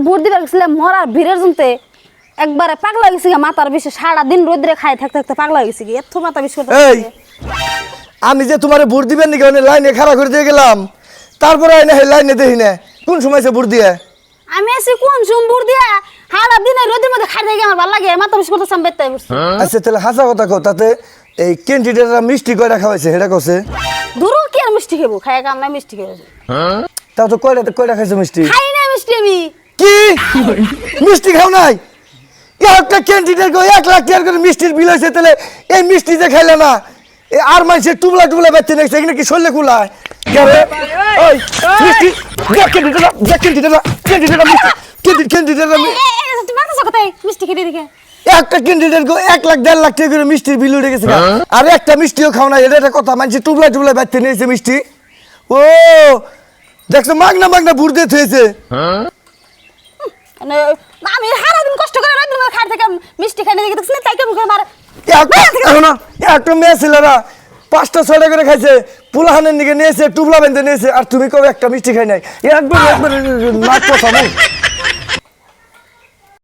vote দিবার গেছিলাম মরার ভিড়ের জমতে একবারে পাগলা গেছি মাথার বিষে সারা দিন রোদ্রে খাই থাকতে থাকতে পাগলা গেছি এত মাথা বিষ করতে এই আমি যে তোমারে ভোট দিবেন নাকি ওনে লাইনে খাড়া করে দিয়ে গেলাম তারপরে আইনা এই লাইনে দেখি না কোন সময় সে ভোট দিয়ে আমি আছি কোন ভোট দিয়া সারা দিন রোদের মধ্যে খাই থাকি আমার ভালো লাগে মাথা বিষ করতে সামবেতে বসছি আচ্ছা তাহলে হাসা কথা কও তাতে এই ক্যান্ডিডেটরা মিষ্টি কয়টা খাওয়াইছে সেটা কছে দূরও কি আর মিষ্টি খাবো খাই কাম না মিষ্টি খাবো তাও তো কয়টা খাইছে মিষ্টি খাই না মিষ্টি আমি কি মিষ্টি খাও নাই একটা ক্যান্ডিডেট গো 1 লাখ টাকা করে মিষ্টির বিল হয়েছে তাহলে এই মিষ্টি যে খাইলে না আর মানুষের টুবলা টুবলা বেচতে নেছে এখানে কি শরীরে কুলায় ওই মিষ্টি ক্যান্ডিডেট তুই মাথা কোথায় মিষ্টি খেতে দেখে একটা ক্যান্ডিডেট গো 1 লাখ 1.5 লাখ টাকা করে মিষ্টির বিল উঠে গেছে আর একটা মিষ্টিও খাও না এটা একটা কথা মানুষের টুবলা টুবলা বেচতে নেছে মিষ্টি ও দেখছো মাগনা মাগনা ভোট দিয়ে থয়েছে আমি সারা দিন কষ্ট করে রোদের মধ্যে খাই থাকি মিষ্টি খাই দেখে দেখছি তাই কেমন করে মারে একটা মেয়ে ছেলেরা 5টা 6টা করে খাইছে পুলাহানের দিকে নিয়েছে টুবলা বেঁধে নিয়েছে আর তুমি কবে একটা মিষ্টি খাই নাই একবার নাক পচাবো